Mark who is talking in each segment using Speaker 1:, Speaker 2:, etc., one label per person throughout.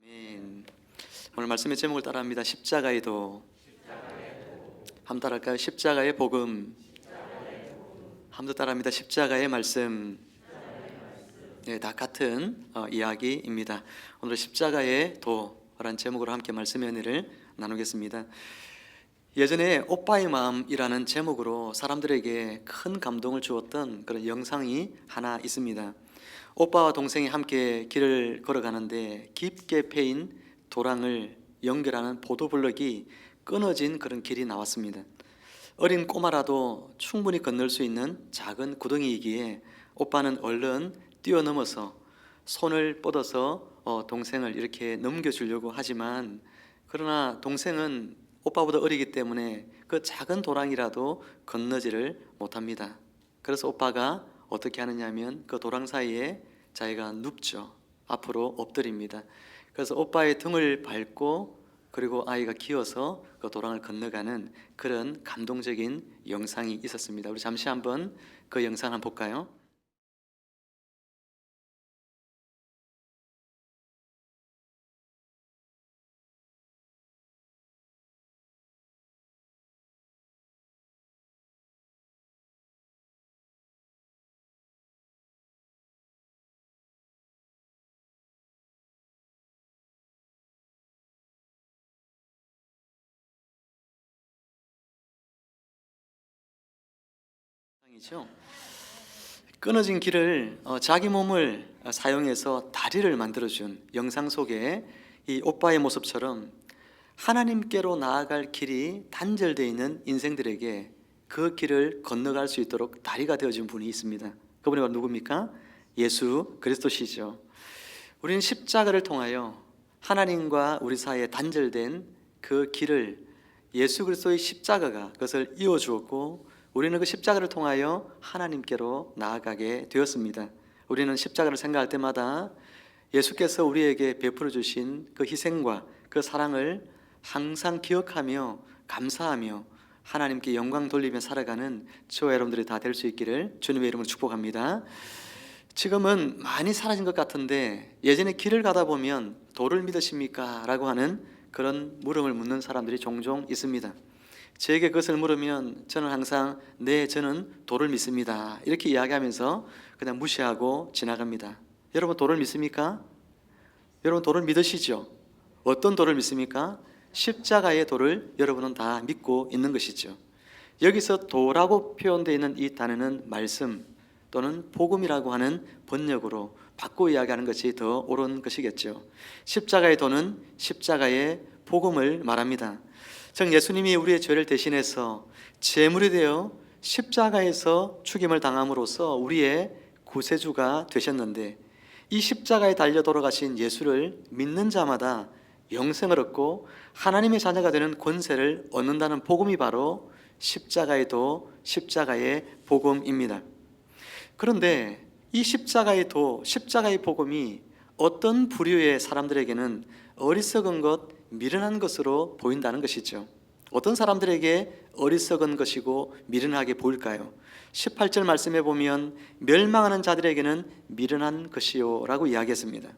Speaker 1: 아멘. 오늘 말씀의 제목을 따라합니다. 십자가의 도. 한번 따라할까요? 십자가의 복음. 한번 더 따라합니다. 십자가의 말씀. 네, 다 같은 이야기입니다. 오늘 십자가의 도라는 제목으로 함께 말씀의 은혜를 나누겠습니다. 예전에 오빠의 마음이라는 제목으로 사람들에게 큰 감동을 주었던 그런 영상이 하나 있습니다. 오빠와 동생이 함께 길을 걸어가는데 깊게 패인 도랑을 연결하는 보도블럭이 끊어진 그런 길이 나왔습니다. 어린 꼬마라도 충분히 건널 수 있는 작은 구덩이이기에 오빠는 얼른 뛰어넘어서 손을 뻗어서 동생을 이렇게 넘겨주려고 하지만, 그러나 동생은 오빠보다 어리기 때문에 그 작은 도랑이라도 건너지를 못합니다. 그래서 오빠가 어떻게 하느냐면 그 도랑 사이에 자기가 눕죠. 앞으로 엎드립니다. 그래서 오빠의 등을 밟고 그리고 아이가 기어서 그 도랑을 건너가는 그런 감동적인 영상이 있었습니다. 우리 잠시 한번 그 영상 한번 볼까요? 이죠. 끊어진 길을 자기 몸을 사용해서 다리를 만들어준 영상 속에 이 오빠의 모습처럼 하나님께로 나아갈 길이 단절되어 있는 인생들에게 그 길을 건너갈 수 있도록 다리가 되어준 분이 있습니다. 그분이 바로 누굽니까? 예수 그리스도시죠. 우리는 십자가를 통하여 하나님과 우리 사이에 단절된 그 길을 예수 그리스도의 십자가가 그것을 이어주었고, 우리는 그 십자가를 통하여 하나님께로 나아가게 되었습니다. 우리는 십자가를 생각할 때마다 예수께서 우리에게 베풀어 주신 그 희생과 그 사랑을 항상 기억하며 감사하며 하나님께 영광 돌리며 살아가는 저와 여러분들이 다 될 수 있기를 주님의 이름으로 축복합니다. 지금은 많이 사라진 것 같은데, 예전에 길을 가다 보면 도를 믿으십니까? 라고 하는 그런 물음을 묻는 사람들이 종종 있습니다. 저에게 그것을 물으면 저는 항상 네, 저는 도를 믿습니다, 이렇게 이야기하면서 그냥 무시하고 지나갑니다. 여러분 도를 믿습니까? 여러분 도를 믿으시죠? 어떤 도를 믿습니까? 십자가의 도를 여러분은 다 믿고 있는 것이죠. 여기서 도라고 표현되어 있는 이 단어는 말씀 또는 복음이라고 하는 번역으로 바꾸어 이야기하는 것이 더 옳은 것이겠죠. 십자가의 도는 십자가의 복음을 말합니다. 즉 예수님이 우리의 죄를 대신해서 제물이 되어 십자가에서 죽임을 당함으로써 우리의 구세주가 되셨는데, 이 십자가에 달려 돌아가신 예수를 믿는 자마다 영생을 얻고 하나님의 자녀가 되는 권세를 얻는다는 복음이 바로 십자가의 도, 십자가의 복음입니다. 그런데 이 십자가의 도, 십자가의 복음이 어떤 부류의 사람들에게는 어리석은 것, 미련한 것으로 보인다는 것이죠. 어떤 사람들에게 어리석은 것이고 미련하게 보일까요? 18절 말씀에 보면 멸망하는 자들에게는 미련한 것이요 라고 이야기했습니다.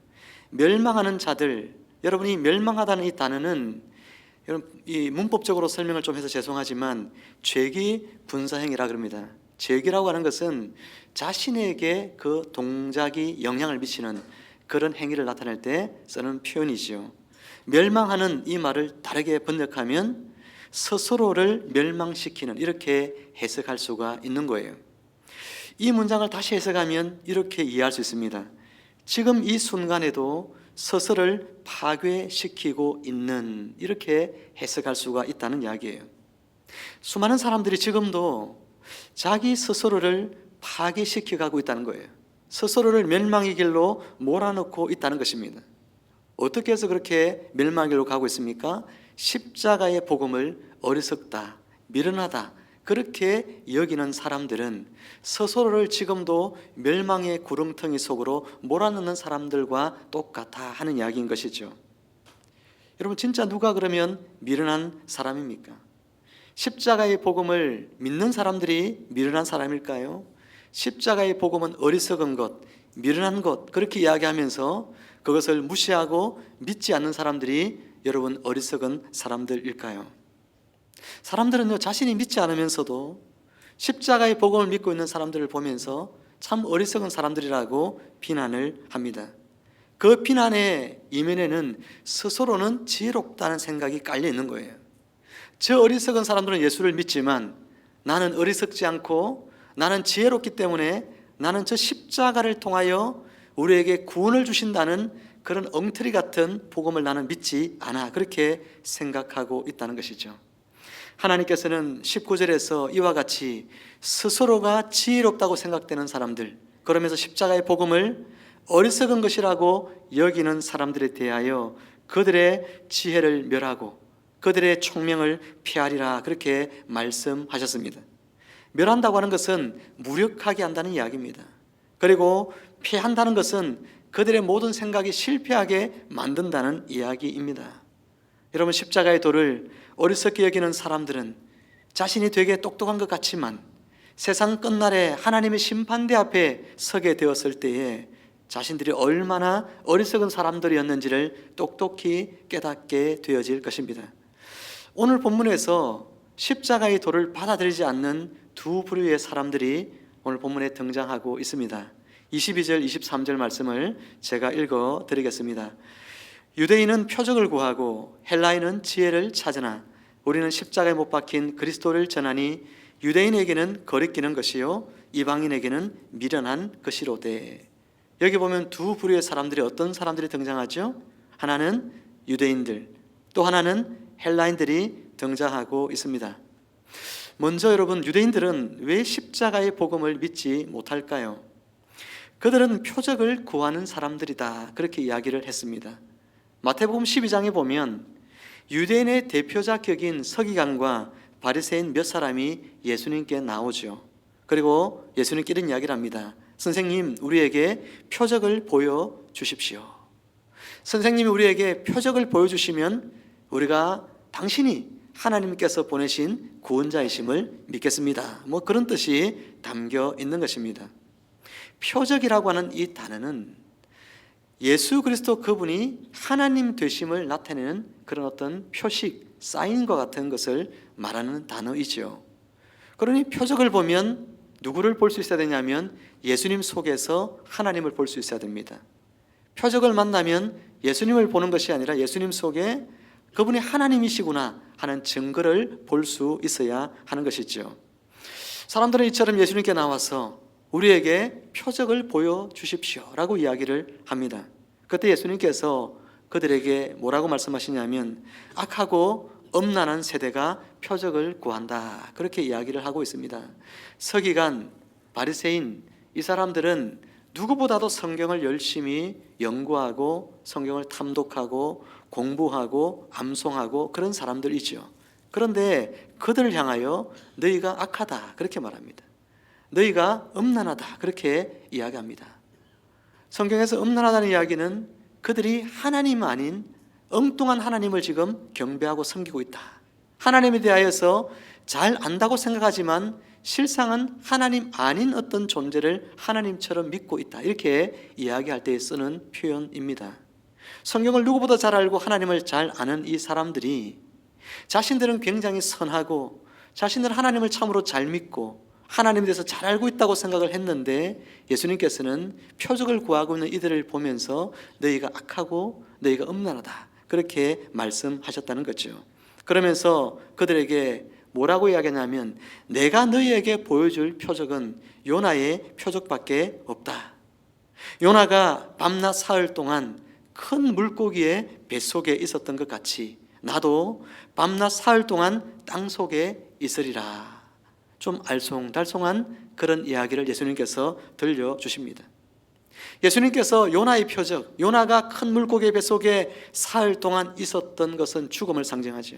Speaker 1: 멸망하는 자들, 여러분이 멸망하다는 이 단어는 이 문법적으로 설명을 좀 해서 죄송하지만 죄기 분사형이라 그럽니다. 죄기라고 하는 것은 자신에게 그 동작이 영향을 미치는 그런 행위를 나타낼 때 쓰는 표현이죠. 멸망하는 이 말을 다르게 번역하면 스스로를 멸망시키는, 이렇게 해석할 수가 있는 거예요. 이 문장을 다시 해석하면 이렇게 이해할 수 있습니다. 지금 이 순간에도 스스로를 파괴시키고 있는, 이렇게 해석할 수가 있다는 이야기예요. 수많은 사람들이 지금도 자기 스스로를 파괴시켜가고 있다는 거예요. 스스로를 멸망의 길로 몰아넣고 있다는 것입니다. 어떻게 해서 그렇게 멸망의 길로 가고 있습니까? 십자가의 복음을 어리석다, 미련하다 그렇게 여기는 사람들은 스스로를 지금도 멸망의 구렁텅이 속으로 몰아넣는 사람들과 똑같아 하는 이야기인 것이죠. 여러분 진짜 누가 그러면 미련한 사람입니까? 십자가의 복음을 믿는 사람들이 미련한 사람일까요? 십자가의 복음은 어리석은 것, 미련한 것, 그렇게 이야기하면서 그것을 무시하고 믿지 않는 사람들이 여러분 어리석은 사람들일까요? 사람들은요, 자신이 믿지 않으면서도 십자가의 복음을 믿고 있는 사람들을 보면서 참 어리석은 사람들이라고 비난을 합니다. 그 비난의 이면에는 스스로는 지혜롭다는 생각이 깔려 있는 거예요. 저 어리석은 사람들은 예수를 믿지만 나는 어리석지 않고 나는 지혜롭기 때문에 나는 저 십자가를 통하여 우리에게 구원을 주신다는 그런 엉터리 같은 복음을 나는 믿지 않아, 그렇게 생각하고 있다는 것이죠. 하나님께서는 19절에서 이와 같이 스스로가 지혜롭다고 생각되는 사람들, 그러면서 십자가의 복음을 어리석은 것이라고 여기는 사람들에 대하여 그들의 지혜를 멸하고 그들의 총명을 피하리라, 그렇게 말씀하셨습니다. 멸한다고 하는 것은 무력하게 한다는 이야기입니다. 그리고 피한다는 것은 그들의 모든 생각이 실패하게 만든다는 이야기입니다. 여러분, 십자가의 도를 어리석게 여기는 사람들은 자신이 되게 똑똑한 것 같지만 세상 끝날에 하나님의 심판대 앞에 서게 되었을 때에 자신들이 얼마나 어리석은 사람들이었는지를 똑똑히 깨닫게 되어질 것입니다. 오늘 본문에서 십자가의 도를 받아들이지 않는 두 부류의 사람들이 오늘 본문에 등장하고 있습니다. 22절, 23절 말씀을 제가 읽어 드리겠습니다. 유대인은 표적을 구하고 헬라인은 지혜를 찾으나 우리는 십자가에 못 박힌 그리스도를 전하니 유대인에게는 거리끼는 것이요 이방인에게는 미련한 것이로되. 여기 보면 두 부류의 사람들이, 어떤 사람들이 등장하죠? 하나는 유대인들, 또 하나는 헬라인들이 등장하고 있습니다. 먼저 여러분, 유대인들은 왜 십자가의 복음을 믿지 못할까요? 그들은 표적을 구하는 사람들이다, 그렇게 이야기를 했습니다. 마태복음 12장에 보면 유대인의 대표자 격인 서기관과 바리새인 몇 사람이 예수님께 나오죠. 그리고 예수님께 이런 이야기를 합니다. 선생님, 우리에게 표적을 보여주십시오. 선생님이 우리에게 표적을 보여주시면 우리가 당신이 하나님께서 보내신 구원자이심을 믿겠습니다. 그런 뜻이 담겨 있는 것입니다. 표적이라고 하는 이 단어는 예수 그리스도 그분이 하나님 되심을 나타내는 그런 어떤 표식, 사인과 같은 것을 말하는 단어이죠. 그러니 표적을 보면 누구를 볼 수 있어야 되냐면 예수님 속에서 하나님을 볼 수 있어야 됩니다. 표적을 만나면 예수님을 보는 것이 아니라 예수님 속에 그분이 하나님이시구나 하는 증거를 볼 수 있어야 하는 것이죠. 사람들은 이처럼 예수님께 나와서 우리에게 표적을 보여주십시오 라고 이야기를 합니다. 그때 예수님께서 그들에게 뭐라고 말씀하시냐면 악하고 엄란한 세대가 표적을 구한다, 그렇게 이야기를 하고 있습니다. 서기관, 바리새인, 이 사람들은 누구보다도 성경을 열심히 연구하고 성경을 탐독하고 공부하고 암송하고 그런 사람들이죠. 그런데 그들을 향하여 너희가 악하다, 그렇게 말합니다. 너희가 음란하다, 그렇게 이야기합니다. 성경에서 음란하다는 이야기는 그들이 하나님 아닌 엉뚱한 하나님을 지금 경배하고 섬기고 있다, 하나님에 대하여서 잘 안다고 생각하지만 실상은 하나님 아닌 어떤 존재를 하나님처럼 믿고 있다, 이렇게 이야기할 때 쓰는 표현입니다. 성경을 누구보다 잘 알고 하나님을 잘 아는 이 사람들이 자신들은 굉장히 선하고 자신들은 하나님을 참으로 잘 믿고 하나님에 대해서 잘 알고 있다고 생각을 했는데 예수님께서는 표적을 구하고 있는 이들을 보면서 너희가 악하고 너희가 음란하다, 그렇게 말씀하셨다는 거죠. 그러면서 그들에게 뭐라고 이야기하냐면 내가 너희에게 보여줄 표적은 요나의 표적밖에 없다. 요나가 밤낮 사흘 동안 큰 물고기의 뱃속에 있었던 것 같이 나도 밤낮 사흘 동안 땅속에 있으리라. 좀 알쏭달쏭한 그런 이야기를 예수님께서 들려주십니다. 예수님께서 요나의 표적, 요나가 큰 물고기의 뱃속에 사흘 동안 있었던 것은 죽음을 상징하죠.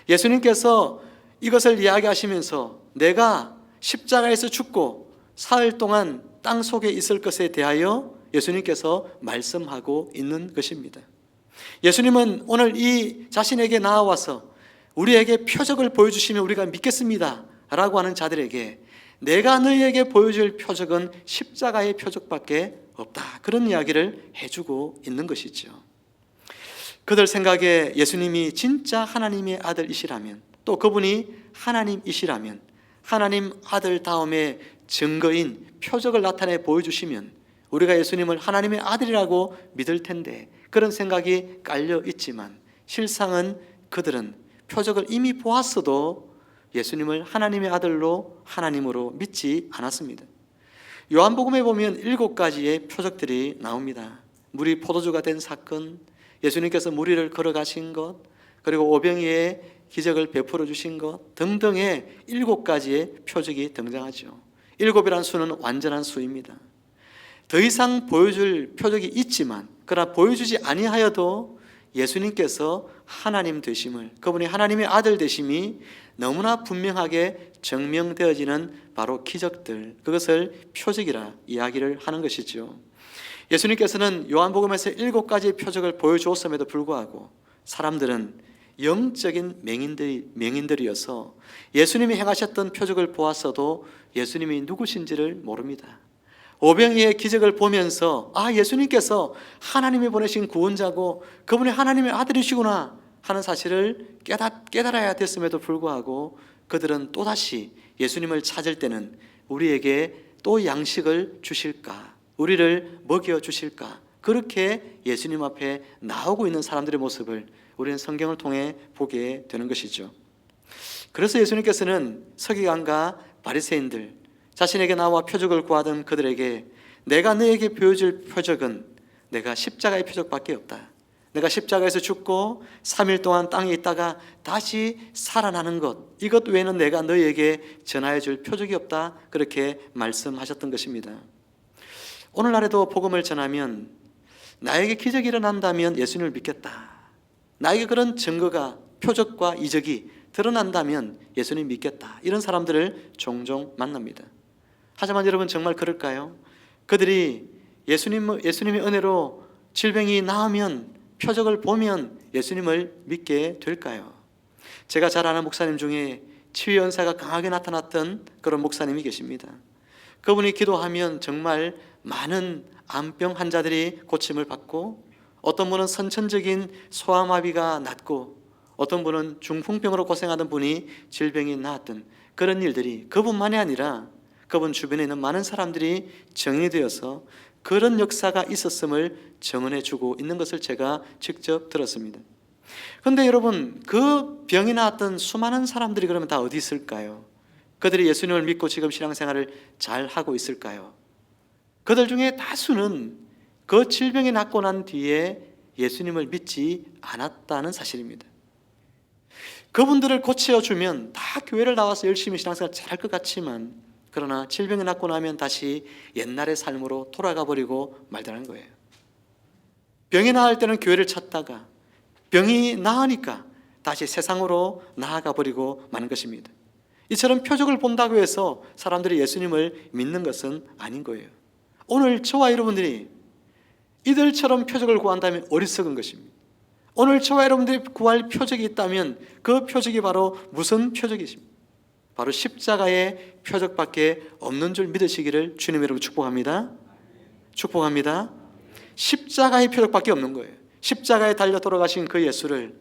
Speaker 1: 예수님께서 이것을 이야기하시면서 내가 십자가에서 죽고 사흘 동안 땅 속에 있을 것에 대하여 예수님께서 말씀하고 있는 것입니다. 예수님은 오늘 이 자신에게 나와서 우리에게 표적을 보여주시면 우리가 믿겠습니다 라고 하는 자들에게 내가 너희에게 보여줄 표적은 십자가의 표적밖에 없다. 그런 이야기를 해주고 있는 것이죠. 그들 생각에 예수님이 진짜 하나님의 아들이시라면, 또 그분이 하나님이시라면, 하나님 아들 다음에 증거인 표적을 나타내 보여주시면 우리가 예수님을 하나님의 아들이라고 믿을 텐데, 그런 생각이 깔려 있지만 실상은 그들은 표적을 이미 보았어도 예수님을 하나님의 아들로, 하나님으로 믿지 않았습니다. 요한복음에 보면 7가지의 표적들이 나옵니다. 물이 포도주가 된 사건, 예수님께서 무리를 걸어가신 것, 그리고 오병이의 기적을 베풀어 주신 것 등등의 7가지의 표적이 등장하죠. 7이라는 수는 완전한 수입니다. 더 이상 보여줄 표적이 있지만, 그러나 보여주지 아니하여도 예수님께서 하나님 되심을, 그분이 하나님의 아들 되심이 너무나 분명하게 증명되어지는 바로 기적들, 그것을 표적이라 이야기를 하는 것이죠. 예수님께서는 요한복음에서 7가지의 표적을 보여주었음에도 불구하고 사람들은 영적인 맹인들이어서 예수님이 행하셨던 표적을 보았어도 예수님이 누구신지를 모릅니다. 오병이의 기적을 보면서 예수님께서 하나님이 보내신 구원자고 그분이 하나님의 아들이시구나 하는 사실을 깨달아야 됐음에도 불구하고 그들은 또다시 예수님을 찾을 때는 우리에게 또 양식을 주실까, 우리를 먹여주실까, 그렇게 예수님 앞에 나오고 있는 사람들의 모습을 우리는 성경을 통해 보게 되는 것이죠. 그래서 예수님께서는 서기관과 바리새인들, 자신에게 나와 표적을 구하던 그들에게 내가 너에게 보여줄 표적은 내가 십자가의 표적밖에 없다. 내가 십자가에서 죽고 3일 동안 땅에 있다가 다시 살아나는 것, 이것 외에는 내가 너희에게 전하여 줄 표적이 없다. 그렇게 말씀하셨던 것입니다. 오늘날에도 복음을 전하면 나에게 기적이 일어난다면 예수님을 믿겠다, 나에게 그런 증거가, 표적과 이적이 드러난다면 예수님 믿겠다, 이런 사람들을 종종 만납니다. 하지만 여러분, 정말 그럴까요? 그들이 예수님의 은혜로 질병이 나으면, 표적을 보면 예수님을 믿게 될까요? 제가 잘 아는 목사님 중에 치유 연사가 강하게 나타났던 그런 목사님이 계십니다. 그분이 기도하면 정말 많은 암병 환자들이 고침을 받고, 어떤 분은 선천적인 소아마비가 낫고, 어떤 분은 중풍병으로 고생하던 분이 질병이 나았던 그런 일들이 그분만이 아니라 그분 주변에 있는 많은 사람들이 정인이 되어서 그런 역사가 있었음을 증언해 주고 있는 것을 제가 직접 들었습니다. 그런데 여러분, 그 병이 나았던 수많은 사람들이 그러면 다 어디 있을까요? 그들이 예수님을 믿고 지금 신앙생활을 잘 하고 있을까요? 그들 중에 다수는 그 질병이 낫고 난 뒤에 예수님을 믿지 않았다는 사실입니다. 그분들을 고쳐주면 다 교회를 나와서 열심히 신앙생활 잘할 것 같지만, 그러나 질병이 낫고 나면 다시 옛날의 삶으로 돌아가 버리고 말다는 거예요. 병이 나을 때는 교회를 찾다가 병이 나으니까 다시 세상으로 나아가 버리고 마는 것입니다. 이처럼 표적을 본다고 해서 사람들이 예수님을 믿는 것은 아닌 거예요. 오늘 저와 여러분들이 이들처럼 표적을 구한다면 어리석은 것입니다. 오늘 저와 여러분들이 구할 표적이 있다면 그 표적이 바로 무슨 표적이십니까? 바로 십자가의 표적밖에 없는 줄 믿으시기를 주님 여러분 축복합니다. 축복합니다. 십자가의 표적밖에 없는 거예요. 십자가에 달려 돌아가신 그 예수를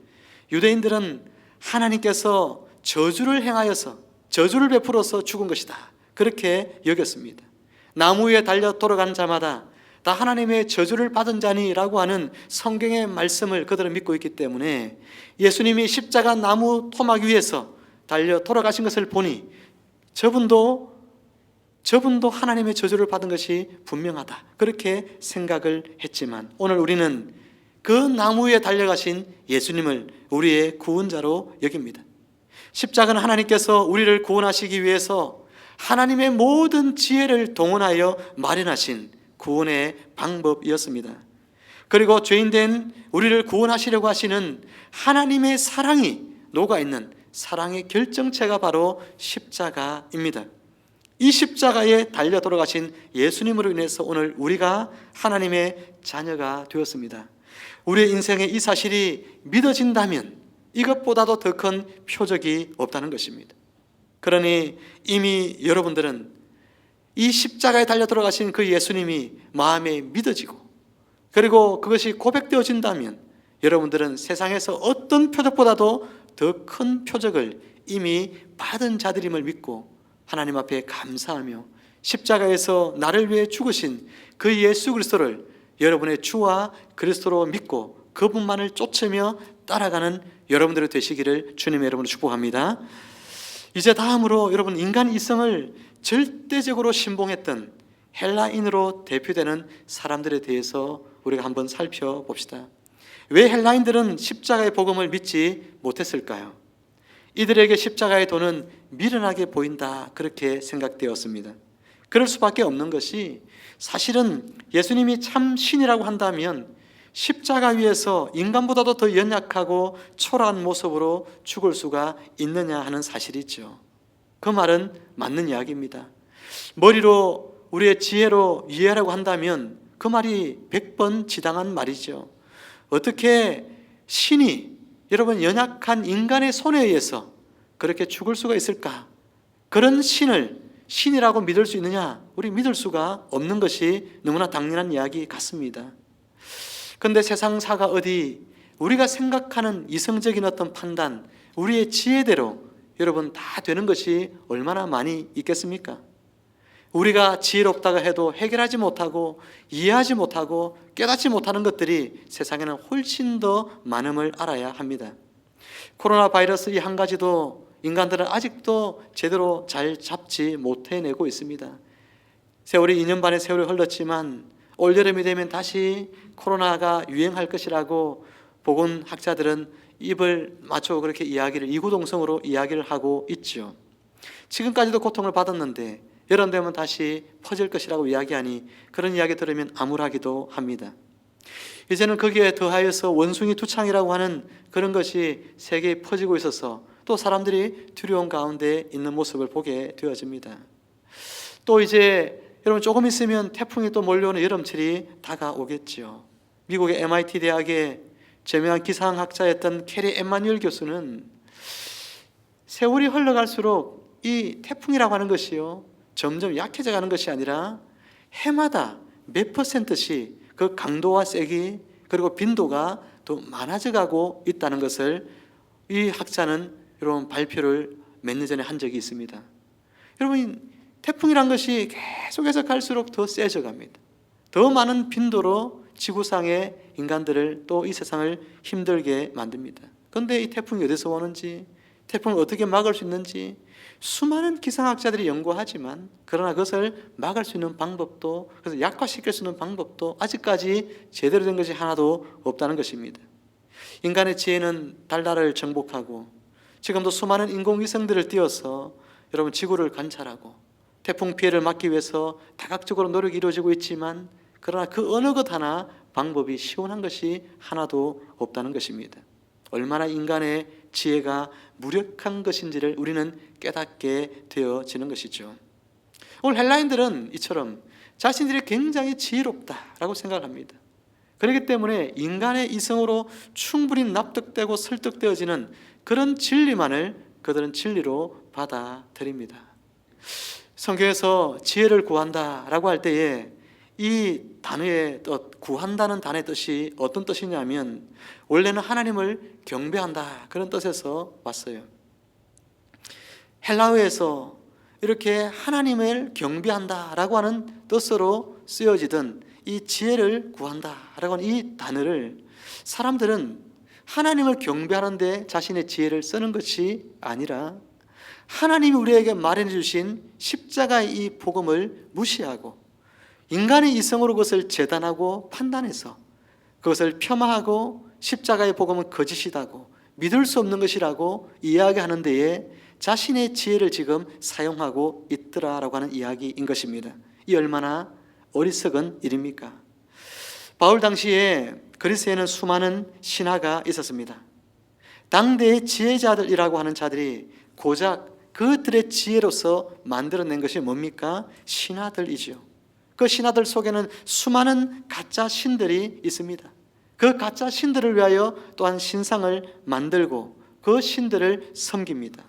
Speaker 1: 유대인들은 하나님께서 저주를 행하여서, 저주를 베풀어서 죽은 것이다, 그렇게 여겼습니다. 나무 위에 달려 돌아간 자마다 다 하나님의 저주를 받은 자니라고 하는 성경의 말씀을 그들은 믿고 있기 때문에 예수님이 십자가 나무 토막 위에서 달려 돌아가신 것을 보니 저분도 하나님의 저주를 받은 것이 분명하다, 그렇게 생각을 했지만, 오늘 우리는 그 나무 위에 달려가신 예수님을 우리의 구원자로 여깁니다. 십자가는 하나님께서 우리를 구원하시기 위해서 하나님의 모든 지혜를 동원하여 마련하신 구원의 방법이었습니다. 그리고 죄인된 우리를 구원하시려고 하시는 하나님의 사랑이 녹아있는 사랑의 결정체가 바로 십자가입니다. 이 십자가에 달려 돌아가신 예수님으로 인해서 오늘 우리가 하나님의 자녀가 되었습니다. 우리의 인생에 이 사실이 믿어진다면 이것보다도 더 큰 표적이 없다는 것입니다. 그러니 이미 여러분들은 이 십자가에 달려 들어가신 그 예수님이 마음에 믿어지고, 그리고 그것이 고백되어진다면 여러분들은 세상에서 어떤 표적보다도 더 큰 표적을 이미 받은 자들임을 믿고 하나님 앞에 감사하며 십자가에서 나를 위해 죽으신 그 예수 그리스도를 여러분의 주와 그리스도로 믿고 그분만을 쫓으며 따라가는 여러분들이 되시기를 주님의 여러분을 축복합니다. 이제 다음으로 여러분, 인간 이성을 절대적으로 신봉했던 헬라인으로 대표되는 사람들에 대해서 우리가 한번 살펴봅시다. 왜 헬라인들은 십자가의 복음을 믿지 못했을까요? 이들에게 십자가의 도는 미련하게 보인다, 그렇게 생각되었습니다. 그럴 수밖에 없는 것이, 사실은 예수님이 참 신이라고 한다면 십자가 위에서 인간보다도 더 연약하고 초라한 모습으로 죽을 수가 있느냐 하는 사실이죠. 그 말은 맞는 이야기입니다. 머리로, 우리의 지혜로 이해하라고 한다면 그 말이 100번 지당한 말이죠. 어떻게 신이, 여러분, 연약한 인간의 손에 의해서 그렇게 죽을 수가 있을까? 그런 신을 신이라고 믿을 수 있느냐? 우리 믿을 수가 없는 것이 너무나 당연한 이야기 같습니다. 그런데 세상사가 어디 우리가 생각하는 이성적인 어떤 판단, 우리의 지혜대로 여러분 다 되는 것이 얼마나 많이 있겠습니까? 우리가 지혜롭다고 해도 해결하지 못하고 이해하지 못하고 깨닫지 못하는 것들이 세상에는 훨씬 더 많음을 알아야 합니다. 코로나 바이러스 이 한 가지도 인간들은 아직도 제대로 잘 잡지 못해내고 있습니다. 세월이 2년 반의 세월이 흘렀지만 올여름이 되면 다시 코로나가 유행할 것이라고 보건학자들은 입을 맞추고 그렇게 이야기를, 이구동성으로 이야기를 하고 있죠. 지금까지도 고통을 받았는데 여름 되면 다시 퍼질 것이라고 이야기하니 그런 이야기 들으면 암울하기도 합니다. 이제는 거기에 더하여서 원숭이 투창이라고 하는 그런 것이 세계에 퍼지고 있어서 또 사람들이 두려움 가운데 있는 모습을 보게 되어집니다. 또 이제 여러분, 조금 있으면 태풍이 또 몰려오는 여름철이 다가오겠죠. 미국의 MIT 대학의 저명한 기상학자였던 캐리 엠마뉴엘 교수는 세월이 흘러갈수록 이 태풍이라고 하는 것이요, 점점 약해져 가는 것이 아니라 해마다 몇 %씩 그 강도와 세기 그리고 빈도가 더 많아져 가고 있다는 것을 이 학자는 여러분 발표를 몇 년 전에 한 적이 있습니다. 여러분, 태풍이란 것이 계속해서 갈수록 더 세져 갑니다. 더 많은 빈도로 지구상의 인간들을, 또 이 세상을 힘들게 만듭니다. 그런데 이 태풍이 어디서 오는지, 태풍을 어떻게 막을 수 있는지 수많은 기상학자들이 연구하지만, 그러나 그것을 막을 수 있는 방법도, 그래서 약화시킬 수 있는 방법도 아직까지 제대로 된 것이 하나도 없다는 것입니다. 인간의 지혜는 달나라를 정복하고 지금도 수많은 인공위성들을 띄워서 여러분 지구를 관찰하고 태풍 피해를 막기 위해서 다각적으로 노력이 이루어지고 있지만, 그러나 그 어느 것 하나 방법이 시원한 것이 하나도 없다는 것입니다. 얼마나 인간의 지혜가 무력한 것인지를 우리는 깨닫게 되어지는 것이죠. 오늘 헬라인들은 이처럼 자신들이 굉장히 지혜롭다라고 생각을 합니다. 그렇기 때문에 인간의 이성으로 충분히 납득되고 설득되어지는 그런 진리만을 그들은 진리로 받아들입니다. 성경에서 지혜를 구한다라고 할 때에 이 단어의 뜻, 구한다는 단어의 뜻이 어떤 뜻이냐면 원래는 하나님을 경배한다, 그런 뜻에서 왔어요. 헬라어에서 이렇게 하나님을 경배한다라고 하는 뜻으로 쓰여지던 이 지혜를 구한다라고 하는 이 단어를 사람들은 하나님을 경배하는데 자신의 지혜를 쓰는 것이 아니라 하나님이 우리에게 마련해 주신 십자가의 이 복음을 무시하고 인간의 이성으로 그것을 재단하고 판단해서 그것을 폄하하고 십자가의 복음은 거짓이라고, 믿을 수 없는 것이라고 이야기하는 데에 자신의 지혜를 지금 사용하고 있더라라고 하는 이야기인 것입니다. 이 얼마나 어리석은 일입니까? 바울 당시에 그리스에는 수많은 신하가 있었습니다. 당대의 지혜자들이라고 하는 자들이 고작 그들의 지혜로서 만들어낸 것이 뭡니까? 신하들이죠. 그 신하들 속에는 수많은 가짜 신들이 있습니다. 그 가짜 신들을 위하여 또한 신상을 만들고 그 신들을 섬깁니다.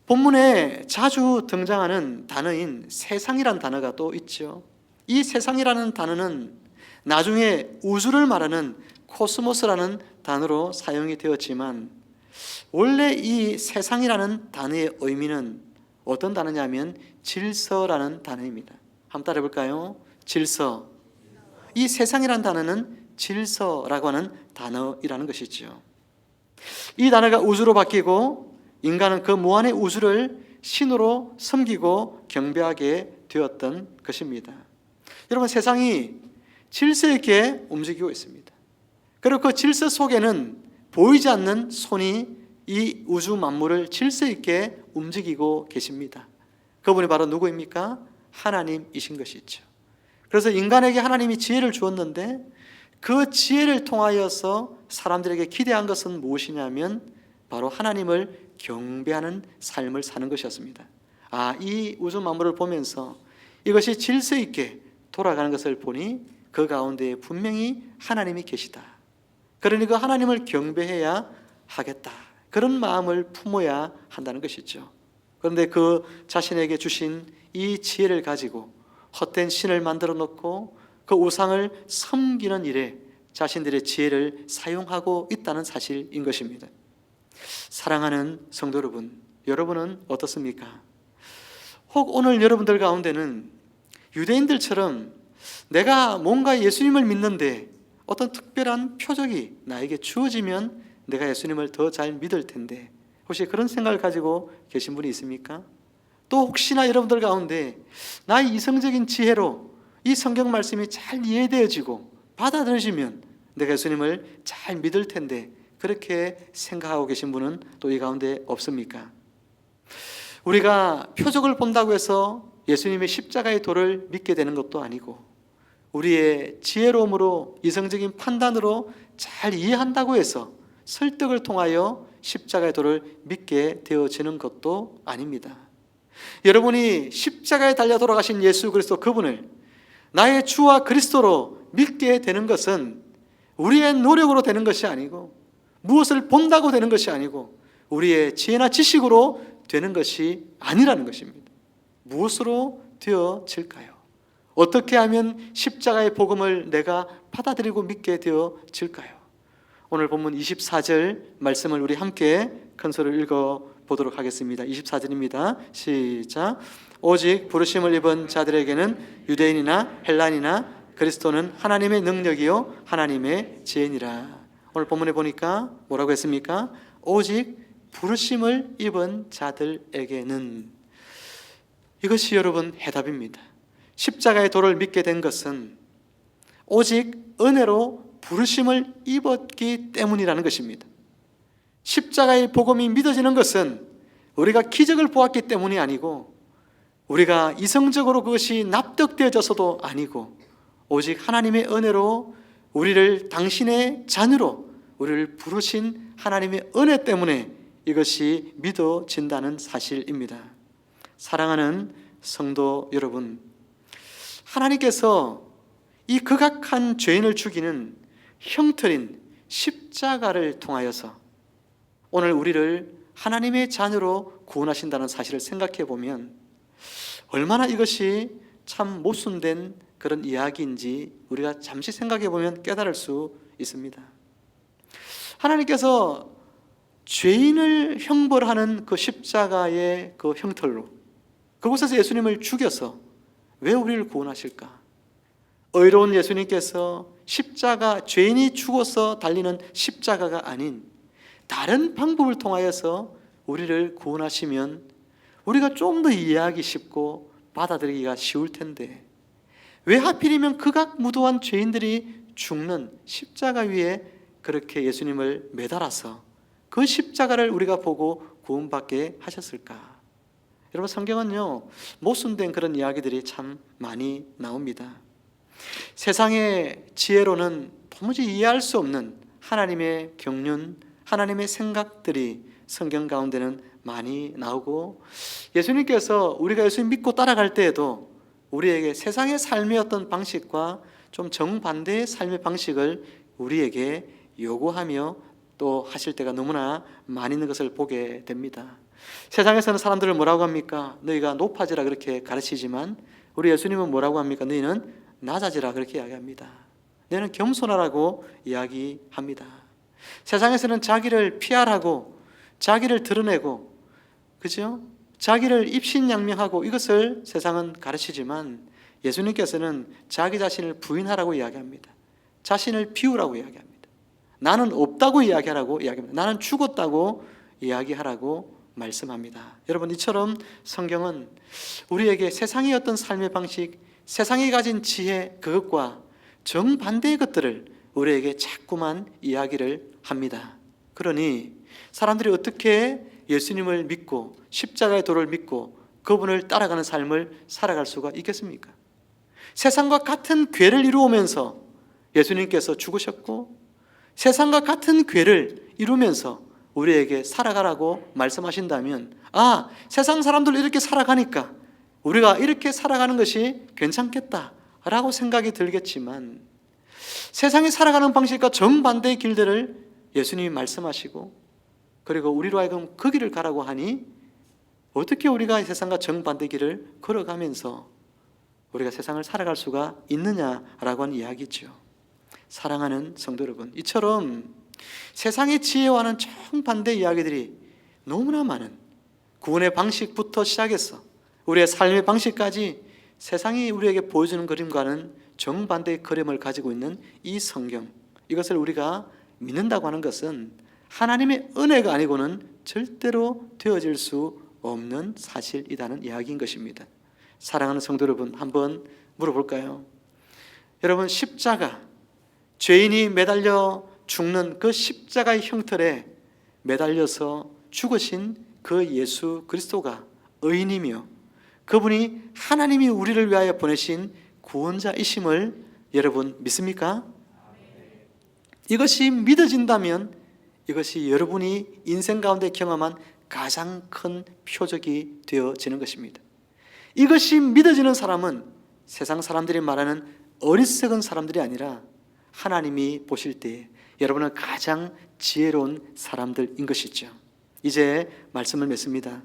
Speaker 1: 본문에 자주 등장하는 단어인 세상이란 단어가 또 있죠. 이 세상이라는 단어는 나중에 우주를 말하는 코스모스라는 단어로 사용이 되었지만, 원래 이 세상이라는 단어의 의미는 어떤 단어냐면 질서라는 단어입니다. 한번 따라해 볼까요? 질서. 이 세상이라는 단어는 질서라고 하는 단어이라는 것이죠. 이 단어가 우주로 바뀌고 인간은 그 무한의 우주를 신으로 섬기고 경배하게 되었던 것입니다. 여러분, 세상이 질서 있게 움직이고 있습니다. 그리고 그 질서 속에는 보이지 않는 손이 이 우주 만물을 질서 있게 움직이고 계십니다. 그분이 바로 누구입니까? 하나님이신 것이죠. 그래서 인간에게 하나님이 지혜를 주었는데, 그 지혜를 통하여서 사람들에게 기대한 것은 무엇이냐면 바로 하나님을 경배하는 삶을 사는 것이었습니다. 이 우주 만물을 보면서 이것이 질서 있게 돌아가는 것을 보니 그 가운데에 분명히 하나님이 계시다. 그러니 그 하나님을 경배해야 하겠다. 그런 마음을 품어야 한다는 것이죠. 그런데 그 자신에게 주신 이 지혜를 가지고 헛된 신을 만들어 놓고 그 우상을 섬기는 일에 자신들의 지혜를 사용하고 있다는 사실인 것입니다. 사랑하는 성도 여러분, 여러분은 어떻습니까? 혹 오늘 여러분들 가운데는 유대인들처럼 내가 뭔가 예수님을 믿는데 어떤 특별한 표적이 나에게 주어지면 내가 예수님을 더 잘 믿을 텐데, 혹시 그런 생각을 가지고 계신 분이 있습니까? 또 혹시나 여러분들 가운데 나의 이성적인 지혜로 이 성경 말씀이 잘 이해되어지고 받아들여지면 내가 예수님을 잘 믿을 텐데, 그렇게 생각하고 계신 분은 또 이 가운데 없습니까? 우리가 표적을 본다고 해서 예수님의 십자가의 도를 믿게 되는 것도 아니고, 우리의 지혜로움으로 이성적인 판단으로 잘 이해한다고 해서 설득을 통하여 십자가의 도를 믿게 되어지는 것도 아닙니다. 여러분이 십자가에 달려 돌아가신 예수 그리스도 그분을 나의 주와 그리스도로 믿게 되는 것은 우리의 노력으로 되는 것이 아니고, 무엇을 본다고 되는 것이 아니고, 우리의 지혜나 지식으로 되는 것이 아니라는 것입니다. 무엇으로 되어질까요? 어떻게 하면 십자가의 복음을 내가 받아들이고 믿게 되어질까요? 오늘 본문 24절 말씀을 우리 함께 큰 소리로 읽어보도록 하겠습니다. 24절입니다. 시작. 오직 부르심을 입은 자들에게는 유대인이나 헬라인이나 그리스도는 하나님의 능력이요 하나님의 지혜니라. 오늘 본문에 보니까 뭐라고 했습니까? 오직 부르심을 입은 자들에게는. 이것이 여러분 해답입니다. 십자가의 도를 믿게 된 것은 오직 은혜로 부르심을 입었기 때문이라는 것입니다. 십자가의 복음이 믿어지는 것은 우리가 기적을 보았기 때문이 아니고, 우리가 이성적으로 그것이 납득되어져서도 아니고, 오직 하나님의 은혜로 우리를 당신의 자녀로 우리를 부르신 하나님의 은혜 때문에 이것이 믿어진다는 사실입니다. 사랑하는 성도 여러분, 하나님께서 이 극악한 죄인을 죽이는 형틀인 십자가를 통하여서 오늘 우리를 하나님의 자녀로 구원하신다는 사실을 생각해 보면 얼마나 이것이 참 모순된 그런 이야기인지 우리가 잠시 생각해 보면 깨달을 수 있습니다. 하나님께서 죄인을 형벌하는 그 십자가의 그 형틀로 그곳에서 예수님을 죽여서 왜 우리를 구원하실까? 의로운 예수님께서 십자가, 죄인이 죽어서 달리는 십자가가 아닌 다른 방법을 통하여서 우리를 구원하시면 우리가 좀 더 이해하기 쉽고 받아들이기가 쉬울 텐데, 왜 하필이면 극악무도한 죄인들이 죽는 십자가 위에 그렇게 예수님을 매달아서 그 십자가를 우리가 보고 구원받게 하셨을까? 여러분, 성경은요 모순된 그런 이야기들이 참 많이 나옵니다. 세상의 지혜로는 도무지 이해할 수 없는 하나님의 경륜, 하나님의 생각들이 성경 가운데는 많이 나오고, 예수님께서 우리가 예수님 믿고 따라갈 때에도 우리에게 세상의 삶의 어떤 방식과 좀 정반대의 삶의 방식을 우리에게 요구하며 또 하실 때가 너무나 많이 있는 것을 보게 됩니다. 세상에서는 사람들을 뭐라고 합니까? 너희가 높아지라 그렇게 가르치지만 우리 예수님은 뭐라고 합니까? 너희는 낮아지라 그렇게 이야기합니다. 너희는 겸손하라고 이야기합니다. 세상에서는 자기를 피하라고, 자기를 드러내고, 그죠? 자기를 입신양명하고 이것을 세상은 가르치지만 예수님께서는 자기 자신을 부인하라고 이야기합니다. 자신을 비우라고 이야기합니다. 나는 없다고 이야기하라고 이야기합니다. 나는 죽었다고 이야기하라고 말씀합니다. 여러분, 이처럼 성경은 우리에게 세상의 어떤 삶의 방식, 세상이 가진 지혜, 그것과 정반대의 것들을 우리에게 자꾸만 이야기를 합니다. 그러니 사람들이 어떻게 예수님을 믿고 십자가의 도를 믿고 그분을 따라가는 삶을 살아갈 수가 있겠습니까? 세상과 같은 궤를 이루면서 예수님께서 죽으셨고 세상과 같은 궤를 이루면서 우리에게 살아가라고 말씀하신다면, 세상 사람들 이렇게 살아가니까 우리가 이렇게 살아가는 것이 괜찮겠다라고 생각이 들겠지만, 세상이 살아가는 방식과 정반대의 길들을 예수님이 말씀하시고 그리고 우리로 하여금 그 길을 가라고 하니 어떻게 우리가 세상과 정반대 길을 걸어가면서 우리가 세상을 살아갈 수가 있느냐라고 하는 이야기죠. 사랑하는 성도 여러분, 이처럼 세상의 지혜와는 정반대 이야기들이 너무나 많은, 구원의 방식부터 시작해서 우리의 삶의 방식까지 세상이 우리에게 보여주는 그림과는 정반대의 그림을 가지고 있는 이 성경, 이것을 우리가 믿는다고 하는 것은 하나님의 은혜가 아니고는 절대로 되어질 수 없는 사실이라는 이야기인 것입니다. 사랑하는 성도 여러분, 한번 물어볼까요? 여러분, 십자가, 죄인이 매달려 죽는 그 십자가의 형틀에 매달려서 죽으신 그 예수 그리스도가 의인이며 그분이 하나님이 우리를 위하여 보내신 구원자이심을 여러분 믿습니까? 이것이 믿어진다면 이것이 여러분이 인생 가운데 경험한 가장 큰 표적이 되어지는 것입니다. 이것이 믿어지는 사람은 세상 사람들이 말하는 어리석은 사람들이 아니라 하나님이 보실 때 여러분은 가장 지혜로운 사람들인 것이죠. 이제 말씀을 맺습니다.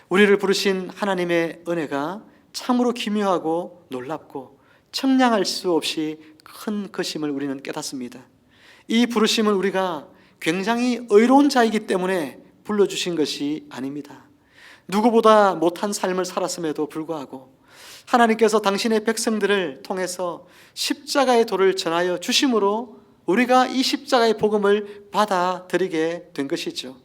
Speaker 1: 우리를 부르신 하나님의 은혜가 참으로 기묘하고 놀랍고 청량할 수 없이 큰 것임을 우리는 깨닫습니다. 이 부르심을 우리가 굉장히 의로운 자이기 때문에 불러주신 것이 아닙니다. 누구보다 못한 삶을 살았음에도 불구하고 하나님께서 당신의 백성들을 통해서 십자가의 도를 전하여 주심으로 우리가 이 십자가의 복음을 받아들이게 된 것이죠.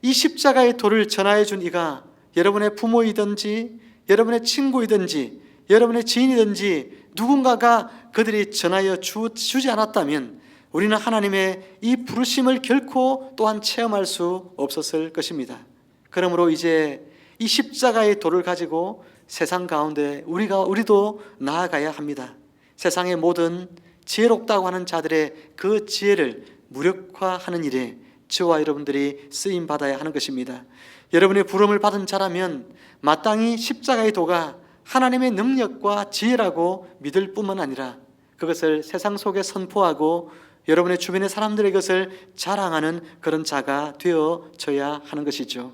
Speaker 1: 이 십자가의 도를 전하여 준 이가 여러분의 부모이든지 여러분의 친구이든지 여러분의 지인이든지 누군가가 그들이 전하여 주지 않았다면 우리는 하나님의 이 부르심을 결코 또한 체험할 수 없었을 것입니다. 그러므로 이제 이 십자가의 도를 가지고 세상 가운데 우리도 나아가야 합니다. 세상의 모든 지혜롭다고 하는 자들의 그 지혜를 무력화하는 일에 저와 여러분들이 쓰임 받아야 하는 것입니다. 여러분의 부름을 받은 자라면 마땅히 십자가의 도가 하나님의 능력과 지혜라고 믿을 뿐만 아니라 그것을 세상 속에 선포하고 여러분의 주변의 사람들의 것을 자랑하는 그런 자가 되어져야 하는 것이죠.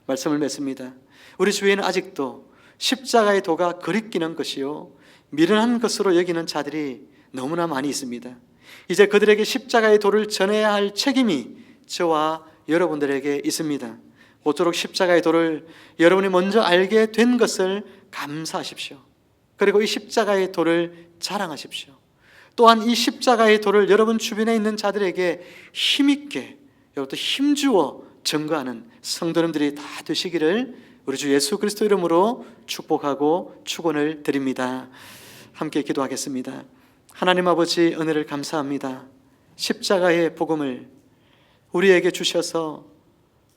Speaker 1: 말씀을 맺습니다. 우리 주위에는 아직도 십자가의 도가 거리끼는 것이요 미련한 것으로 여기는 자들이 너무나 많이 있습니다. 이제 그들에게 십자가의 도를 전해야 할 책임이 저와 여러분들에게 있습니다. 모쪼록 십자가의 도를 여러분이 먼저 알게 된 것을 감사하십시오. 그리고 이 십자가의 도를 자랑하십시오. 또한 이 십자가의 도를 여러분 주변에 있는 자들에게 힘있게 여러분도 힘주어 증거하는 성도님들이 다 되시기를 우리 주 예수 그리스도 이름으로 축복하고 축원을 드립니다. 함께 기도하겠습니다. 하나님 아버지, 은혜를 감사합니다. 십자가의 복음을 우리에게 주셔서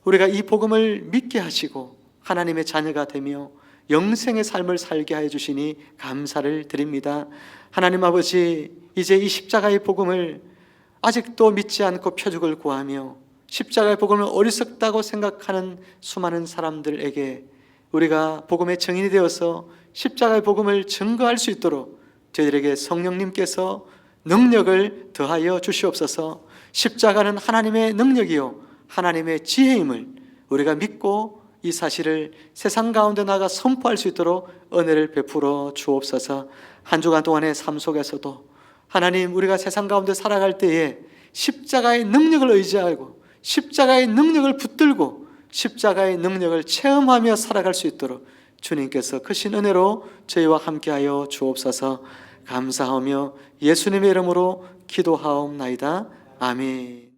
Speaker 1: 우리가 이 복음을 믿게 하시고 하나님의 자녀가 되며 영생의 삶을 살게 하여 주시니 감사를 드립니다. 하나님 아버지, 이제 이 십자가의 복음을 아직도 믿지 않고 표적을 구하며 십자가의 복음을 어리석다고 생각하는 수많은 사람들에게 우리가 복음의 증인이 되어서 십자가의 복음을 증거할 수 있도록 저희들에게 성령님께서 능력을 더하여 주시옵소서. 십자가는 하나님의 능력이요 하나님의 지혜임을 우리가 믿고 이 사실을 세상 가운데 나가 선포할 수 있도록 은혜를 베풀어 주옵소서. 한 주간 동안의 삶 속에서도 하나님, 우리가 세상 가운데 살아갈 때에 십자가의 능력을 의지하고 십자가의 능력을 붙들고 십자가의 능력을 체험하며 살아갈 수 있도록 주님께서 크신 은혜로 저희와 함께하여 주옵소서. 감사하며 예수님의 이름으로 기도하옵나이다. 아멘.